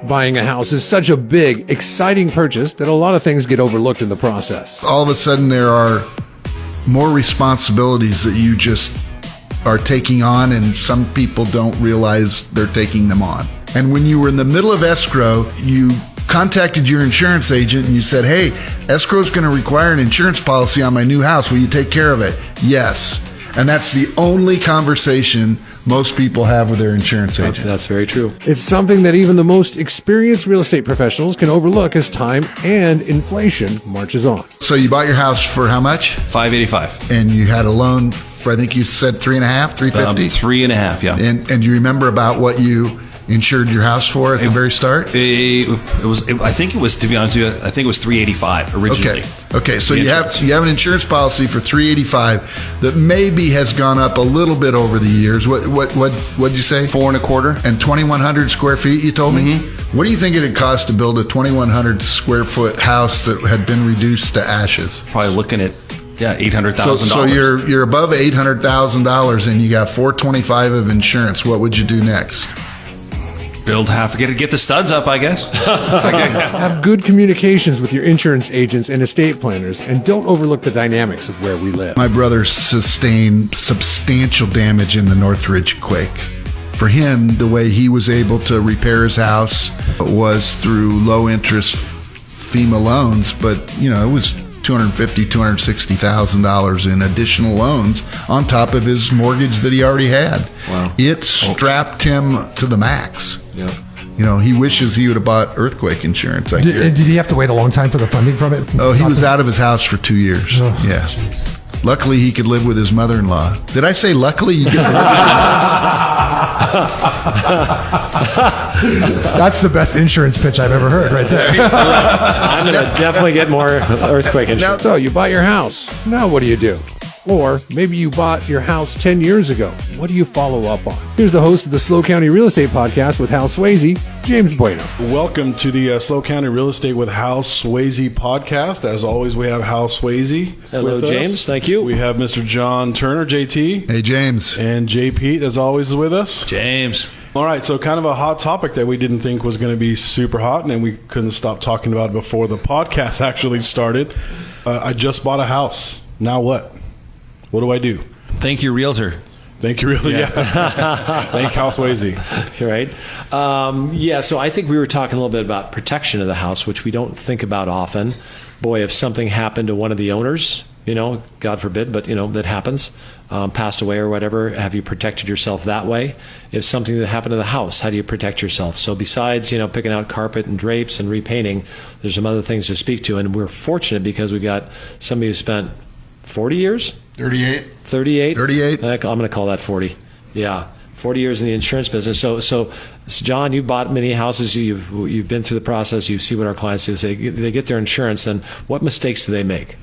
Buying a house is such a big, exciting purchase that a lot of things get overlooked in the process. All of a sudden, there are more responsibilities that you just are taking on, and some people don't realize they're taking them on. And when you were in the middle of escrow, you contacted your insurance agent and you said, hey, escrow is going to require an insurance policy on my new house. Will you take care of it? Yes. And that's the only conversation most people have with their insurance agent. That's very true. It's something that even the most experienced real estate professionals can overlook as time and inflation marches on. So you bought your house for how much? $585. And you had a loan for, I think you said $3.5, $350? $3.5, yeah. And you remember about what you insured your house for at the very start? I think it was, to be honest with you, I think it was $385 originally. Okay. So you have an insurance policy for $385 that maybe has gone up a little bit over the years. What did you say? 4 1/4. And 2,100 square feet, you told me? What do you think it'd cost to build a 2,100 square foot house that had been reduced to ashes? Probably looking at $800,000. So you're above $800,000 and you got $425 of insurance. What would you do next? Build half, get the studs up, I guess. Have good communications with your insurance agents and estate planners, and don't overlook the dynamics of where we live. My brother sustained substantial damage in the Northridge quake. For him, the way he was able to repair his house was through low interest FEMA loans, but it was $250,000, $260,000 in additional loans on top of his mortgage that he already had. Wow. It strapped him to the max. Yeah. He wishes he would have bought earthquake insurance. Did he have to wait a long time for the funding from it? Oh, he was out of his house for 2 years. Oh, yeah. Geez. Luckily, he could live with his mother-in-law. Did I say luckily? You get That's the best insurance pitch I've ever heard right there. I'm going to definitely get more earthquake insurance. So you buy your house. Now what do you do? Or maybe you bought your house 10 years ago. What do you follow up on? Here's the host of the Slow County Real Estate Podcast with Hal Swayze, James Bueno. Welcome to the Slow County Real Estate with Hal Swayze podcast. As always, we have Hal Swayze. Hello, with us. James. Thank you. We have Mr. John Turner, JT. Hey, James. And J. Pete, as always, is with us. James. All right, so kind of a hot topic that we didn't think was going to be super hot, and we couldn't stop talking about it before the podcast actually started. I just bought a house. Now what? What do I do? Thank you, realtor. Thank you, really. Yeah. Thank Hal Swayze. Right. So I think we were talking a little bit about protection of the house, which we don't think about often. Boy, if something happened to one of the owners, God forbid, but that happens, passed away or whatever, have you protected yourself that way? If something that happened to the house, how do you protect yourself? So besides, picking out carpet and drapes and repainting, there's some other things to speak to. And we're fortunate because we got somebody who spent 40 years? 38. 38? 38. I'm going to call that 40. Yeah. 40 years in the insurance business. So John, you bought many houses. You've been through the process. You see what our clients do. They get their insurance. Then what mistakes do they make?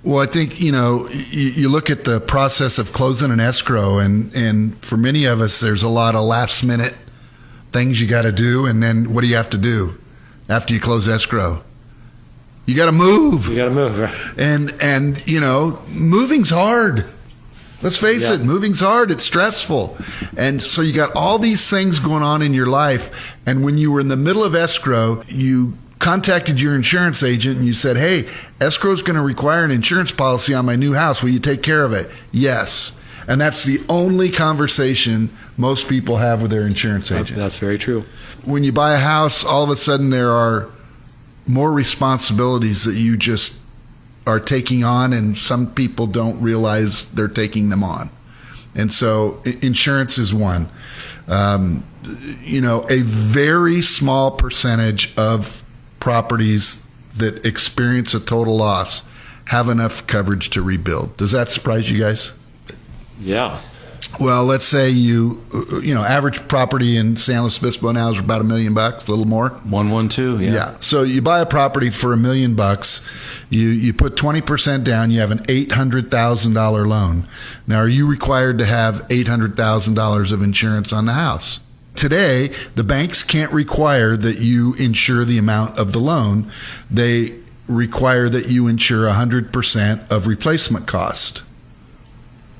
Well, I think, you look at the process of closing an escrow, and for many of us, there's a lot of last minute things you got to do. And then what do you have to do after you close escrow? You got to move. Right? And moving's hard. Let's face it, moving's hard. It's stressful. And so you got all these things going on in your life. And when you were in the middle of escrow, you contacted your insurance agent and you said, hey, escrow is going to require an insurance policy on my new house. Will you take care of it? Yes. And that's the only conversation most people have with their insurance agent. That's very true. When you buy a house, all of a sudden there are more responsibilities that you just are taking on, and some people don't realize they're taking them on. And so insurance is one. A very small percentage of properties that experience a total loss have enough coverage to rebuild. Does that surprise you guys? Yeah. Well, let's say average property in San Luis Obispo now is about $1 million, a little more. 112, yeah. Yeah. So you buy a property for $1 million, you put 20% down, you have an $800,000 loan. Now, are you required to have $800,000 of insurance on the house? Today, the banks can't require that you insure the amount of the loan. They require that you insure 100% of replacement cost.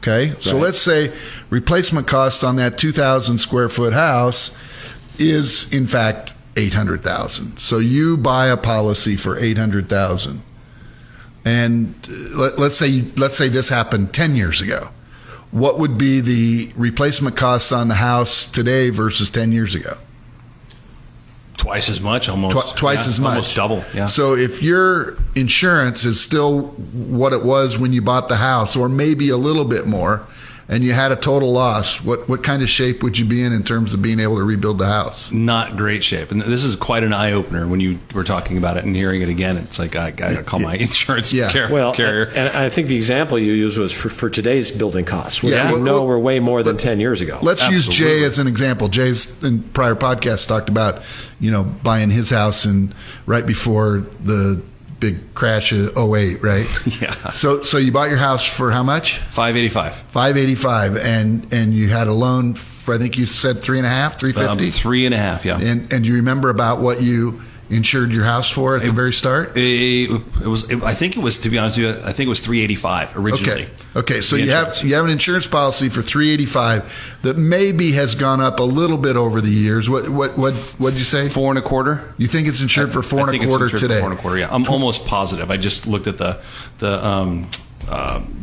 Okay, so let's say replacement cost on that 2,000 square foot house is in fact $800,000. So you buy a policy for $800,000, and let's say this happened 10 years ago. What would be the replacement cost on the house today versus 10 years ago? Twice as much, almost. Twice as much. Almost double, yeah. So if your insurance is still what it was when you bought the house, or maybe a little bit more, and you had a total loss, what kind of shape would you be in terms of being able to rebuild the house? Not great shape. And this is quite an eye-opener when you were talking about it and hearing it again. It's like, I got to call my insurance carrier. And I think the example you used was for today's building costs, which Yeah. we know were way more than 10 years ago. Let's use Absolutely. Jay as an example. Jay's in prior podcasts talked about, buying his house right before the big crash of 08, right? Yeah. So you bought your house for how much? $585. $585, and you had a loan for, I think you said 3.5, $350. 3.5, yeah. And you remember about what you insured your house for at the very start? It was. I think it was. To be honest with you, I think it was $385 originally. Okay. So The you insurance. have an insurance policy for $385 that maybe has gone up a little bit over the years. What did you say? 4.25. You think it's insured for I think it's $4.25 insured today? For $4.25. Yeah, I'm almost positive. I just looked at the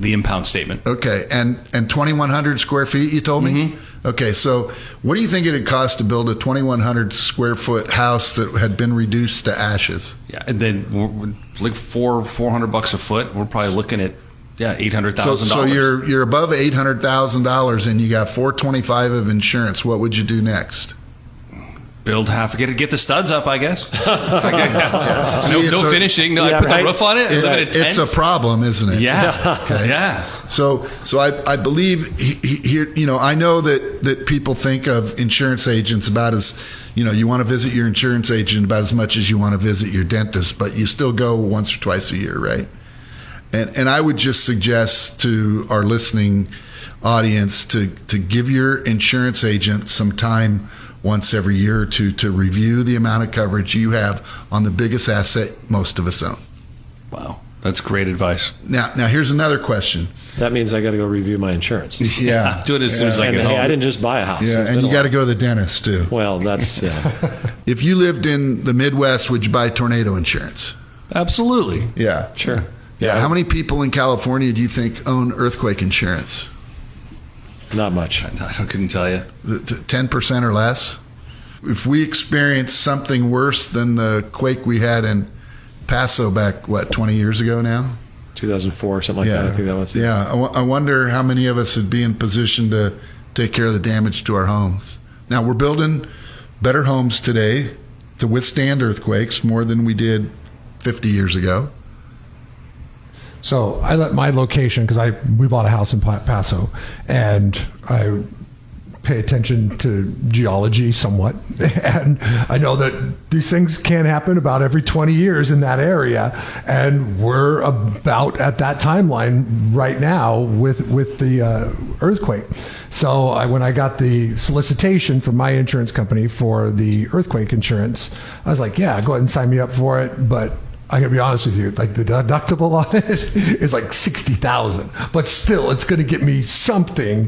impound statement. Okay, and 2,100 square feet, you told me? Mm-hmm. Okay, so what do you think it would cost to build a 2,100 square foot house that had been reduced to ashes? Yeah, and then we're like $400 a foot. We're probably looking at $800,000. So you're above $800,000 and you got $425 of insurance. What would you do next? Build half. Get the studs up, I guess. See, no finishing. No, Yeah, I put right. the roof on it. I live in a tent. It's a problem, isn't it? Yeah. Okay. Yeah. So I believe here, I know that people think of insurance agents about as, you want to visit your insurance agent about as much as you want to visit your dentist, but you still go once or twice a year, right? And I would just suggest to our listening audience to give your insurance agent some time once every year or two to review the amount of coverage you have on the biggest asset most of us own. Wow. That's great advice. Now here's another question. That means I got to go review my insurance. Yeah. Do it as soon as I And get hey, home. I didn't just buy a house. Yeah, It's and been you a got to while. go to the dentist too. Well, that's If you lived in the Midwest, would you buy tornado insurance? Absolutely. Yeah. Sure. Yeah. How many people in California do you think own earthquake insurance? Not much. I couldn't tell you. 10% or less? If we experience something worse than the quake we had in Paso back, 20 years ago now? 2004 or something like that. I think that was. Yeah. I wonder how many of us would be in position to take care of the damage to our homes. Now, we're building better homes today to withstand earthquakes more than we did 50 years ago. So I let my location, because we bought a house in Paso, and I pay attention to geology somewhat, and I know that these things can happen about every 20 years in that area, and we're about at that timeline right now with the earthquake. So when I got the solicitation from my insurance company for the earthquake insurance, I was like, yeah, go ahead and sign me up for it, but I gotta be honest with you, like the deductible on it is like $60,000, but still it's going to get me something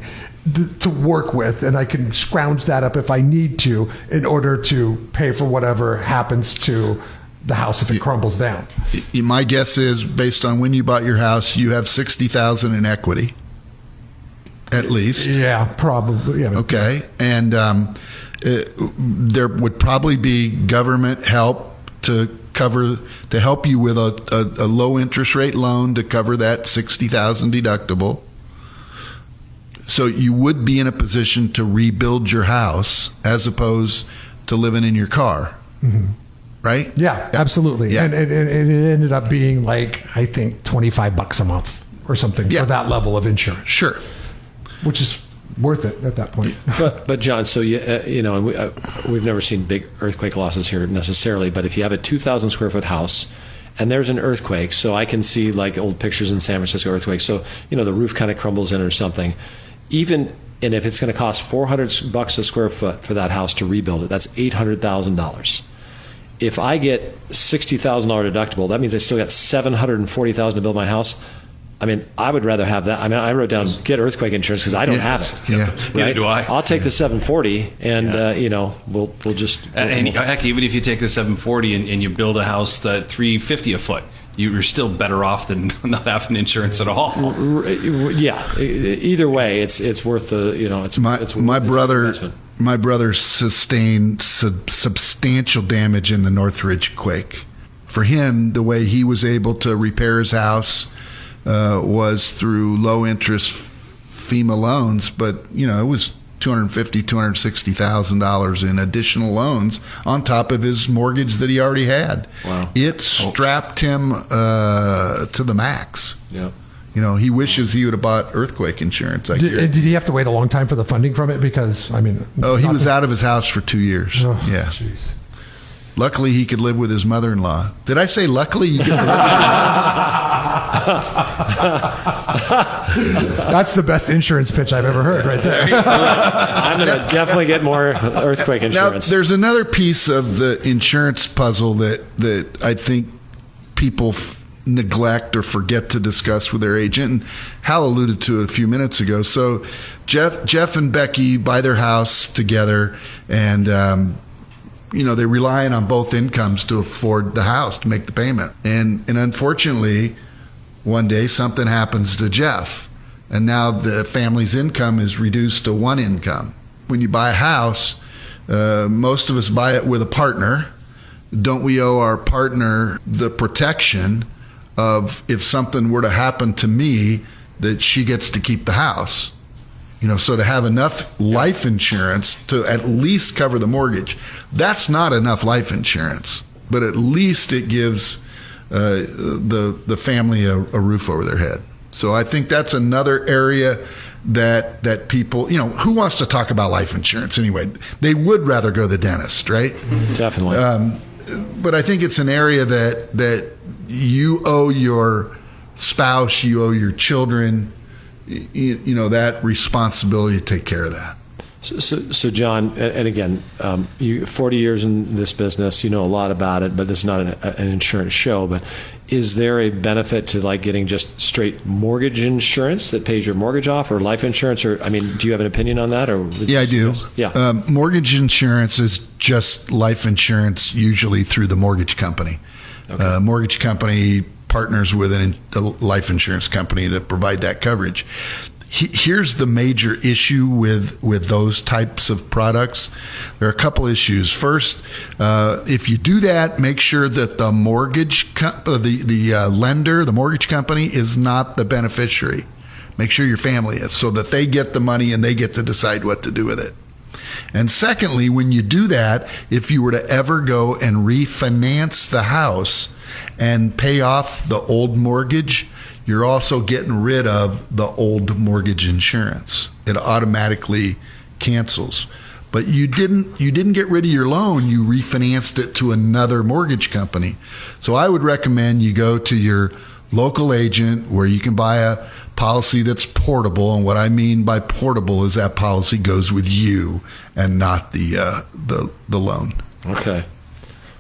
to work with, and I can scrounge that up if I need to in order to pay for whatever happens to the house if it crumbles down. My guess is, based on when you bought your house, you have $60,000 in equity, at least. Yeah, probably. Yeah. Okay, and there would probably be government help to help you with a low interest rate loan to cover that $60,000 deductible. So you would be in a position to rebuild your house as opposed to living in your car, right? Yeah, absolutely. Yeah. And it ended up being like, I think, $25 a month or something Yeah. for that level of insurance, Sure. which is worth it at that point. But John, so we've never seen big earthquake losses here necessarily. But if you have a 2,000 square foot house and there's an earthquake, so I can see like old pictures in San Francisco earthquake. So the roof kind of crumbles in or something. And if it's going to cost $400 a square foot for that house to rebuild it, that's $800,000. If I get $60,000 deductible, that means I still got $740,000 to build my house. I mean, I would rather have that. I mean, I wrote down get earthquake insurance because I don't have it. Yeah. Neither do I. I'll take the 740, and you know, we'll just. And heck, even if you take the 740 and you build a house at $350 a foot, you're still better off than not having insurance at all. Yeah. Either way, it's worth the, you know, it's my brother sustained substantial damage in the Northridge quake. For him, the way he was able to repair his house was through low interest FEMA loans, but you know, it was $260,000 in additional loans on top of his mortgage that he already had. Wow. It strapped him to the max. Yeah. You know, he wishes he would have bought earthquake insurance. Did he have to wait a long time for the funding from it? Because, I mean... he was out of his house for 2 years. Oh, yeah. Geez. Luckily, he could live with his mother-in-law. Did I say luckily? You get to live with That's the best insurance pitch I've ever heard right there. I'm going to definitely get more earthquake insurance. Now, there's another piece of the insurance puzzle that I think people neglect or forget to discuss with their agent. And Hal alluded to it a few minutes ago. So Jeff and Becky buy their house together, and you know, they're relying on both incomes to afford the house, to make the payment. And unfortunately, one day something happens to Jeff, and now the family's income is reduced to one income. When you buy a house, most of us buy it with a partner. Don't we owe our partner the protection of, if something were to happen to me, that she gets to keep the house? You know, so to have enough life insurance to at least cover the mortgage. That's not enough life insurance, but at least it gives the family a roof over their head. So I think that's another area that people, you know, who wants to talk about life insurance anyway? They would rather go to the dentist, right? Definitely. But I think it's an area that you owe your spouse, you owe your children, you know, that responsibility to take care of that. So John, and again, you 40 years in this business, you know a lot about it, but this is not an insurance show. But is there a benefit to like getting just straight mortgage insurance that pays your mortgage off, or life insurance? Or, I mean, do you have an opinion on that? Or yeah, I do. Yeah. Mortgage insurance is just life insurance, usually through the mortgage company. Okay. Mortgage company partners with a life insurance company to provide that coverage. Here's the major issue with those types of products. There are a couple issues. First, if you do that, make sure that the mortgage the lender, the mortgage company, is not the beneficiary. Make sure your family is, so that they get the money and they get to decide what to do with it. And secondly, when you do that, if you were to ever go and refinance the house and pay off the old mortgage, you're also getting rid of the old mortgage insurance. It automatically cancels. But you didn't get rid of your loan, you refinanced it to another mortgage company. So I would recommend you go to your local agent where you can buy a policy that's portable. And what I mean by portable is that policy goes with you and not the loan. Okay.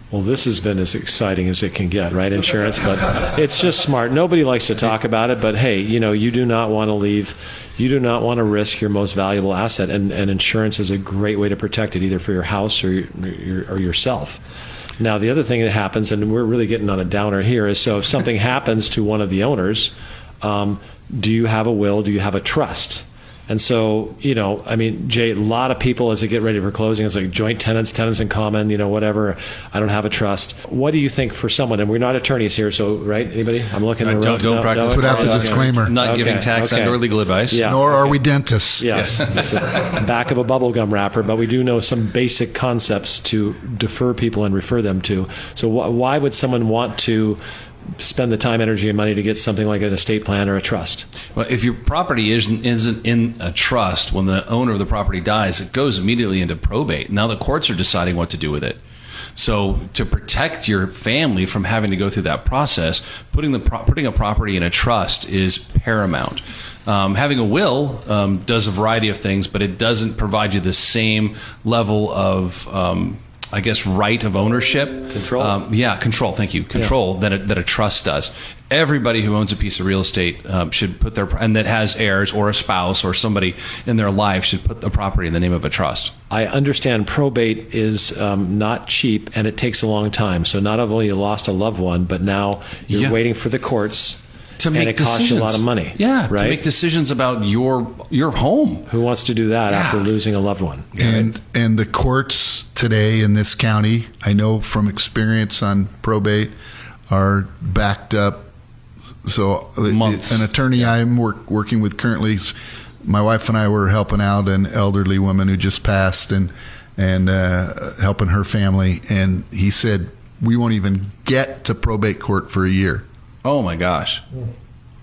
Well, this has been as exciting as it can get, right? Insurance, but it's just smart. Nobody likes to talk about it, but hey, you know, you do not want to risk your most valuable asset, and insurance is a great way to protect it, either for your house or yourself. Now, the other thing that happens, and we're really getting on a downer here, is so if something happens to one of the owners, do you have a will? Do you have a trust? And so, you know, I mean, Jay, a lot of people as they get ready for closing, it's like joint tenants in common, you know, whatever. I don't have a trust. What do you think for someone? And we're not attorneys here, so, right? Anybody? I'm looking around. Don't practice. Put out the disclaimer. Not giving tax and/or legal advice. Yeah. Nor are we dentists. Yes. It's the back of a bubblegum wrapper, but we do know some basic concepts to defer people and refer them to. So why would someone want to spend the time, energy, and money to get something like an estate plan or a trust? Well, if your property isn't in a trust, when the owner of the property dies, it goes immediately into probate. Now the courts are deciding what to do with it. So to protect your family from having to go through that process, putting a property in a trust is paramount. Having a will does a variety of things, but it doesn't provide you the same level of I guess, right of ownership. Control. Control. Thank you. Control that a trust does. Everybody who owns a piece of real estate should put and that has heirs or a spouse or somebody in their life should put the property in the name of a trust. I understand probate is not cheap and it takes a long time. So not only you lost a loved one, but now you're waiting for the courts to make and it costs you a lot of money. Yeah, right? To make decisions about your home. Who wants to do that after losing a loved one? And the courts today in this county, I know from experience on probate, are backed up. So Months. An attorney I'm working with currently, my wife and I were helping out an elderly woman who just passed and helping her family. And he said, we won't even get to probate court for a year. Oh my gosh.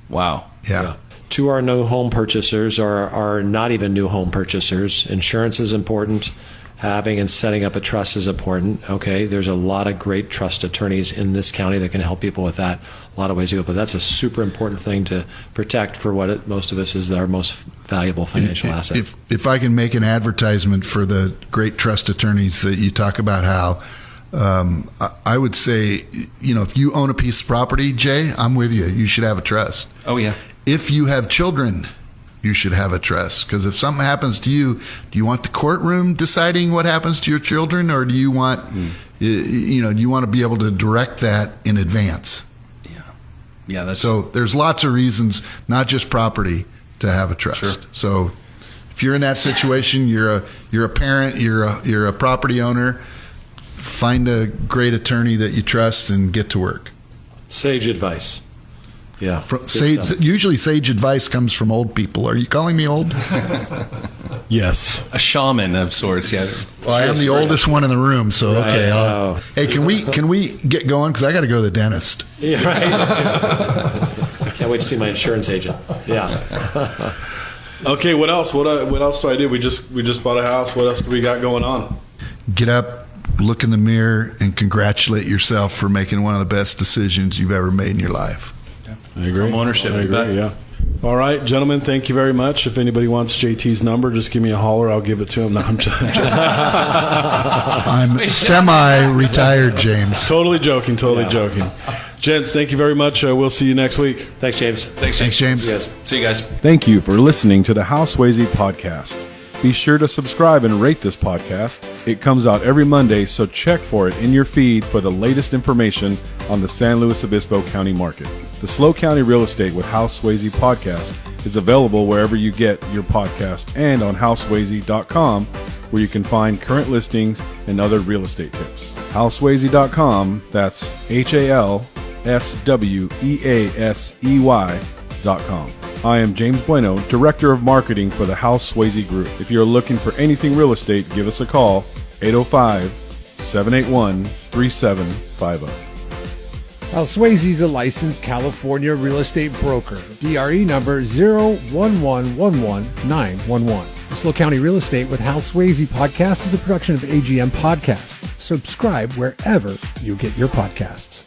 Wow. Yeah. To our new home purchasers or not even new home purchasers, insurance is important. Having and setting up a trust is important. Okay, there's a lot of great trust attorneys in this county that can help people with that. A lot of ways to go, but that's a super important thing to protect for what most of us is our most valuable financial asset. If I can make an advertisement for the great trust attorneys that you talk about, Hal, I would say, if you own a piece of property, Jay, I'm with you. You should have a trust. Oh, yeah. If you have children, you should have a trust. Because if something happens to you, do you want the courtroom deciding what happens to your children, or do you want, do you want to be able to direct that in advance? Yeah. That's so. There's lots of reasons, not just property, to have a trust. Sure. So if you're in that situation, you're a parent, you're a property owner. Find a great attorney that you trust and get to work. Sage advice. Yeah. Usually sage advice comes from old people. Are you calling me old? Yes. a shaman of sorts. Yeah. Well, I am the oldest one in the room, so Right. okay. Oh. Hey, can we get going? Because I got to go to the dentist. Yeah, right. Can't wait to see my insurance agent. Yeah. Okay, what else? What else do I do? We just bought a house. What else do we got going on? Get up, look in the mirror, and congratulate yourself for making one of the best decisions you've ever made in your life. I agree. Home ownership. I agree, yeah. All right, gentlemen, thank you very much. If anybody wants JT's number, just give me a holler. I'll give it to him. No, I'm I'm semi-retired, James. totally joking. Gents, thank you very much. We'll see you next week. Thanks, James. Thanks, James. See you guys. Thank you for listening to the How Swayze podcast. Be sure to subscribe and rate this podcast. It comes out every Monday, so check for it in your feed for the latest information on the San Luis Obispo County market. The Slow County Real Estate with How Swayze podcast is available wherever you get your podcast and on howswayze.com, where you can find current listings and other real estate tips. Howswayze.com, that's HALSWEASEY.com. I am James Bueno, Director of Marketing for the House Swayze Group. If you're looking for anything real estate, give us a call, 805-781-3750. Hal Swayze is a licensed California real estate broker. DRE number 01111-911. The Slow County Real Estate with Hal Swayze podcast is a production of AGM Podcasts. Subscribe wherever you get your podcasts.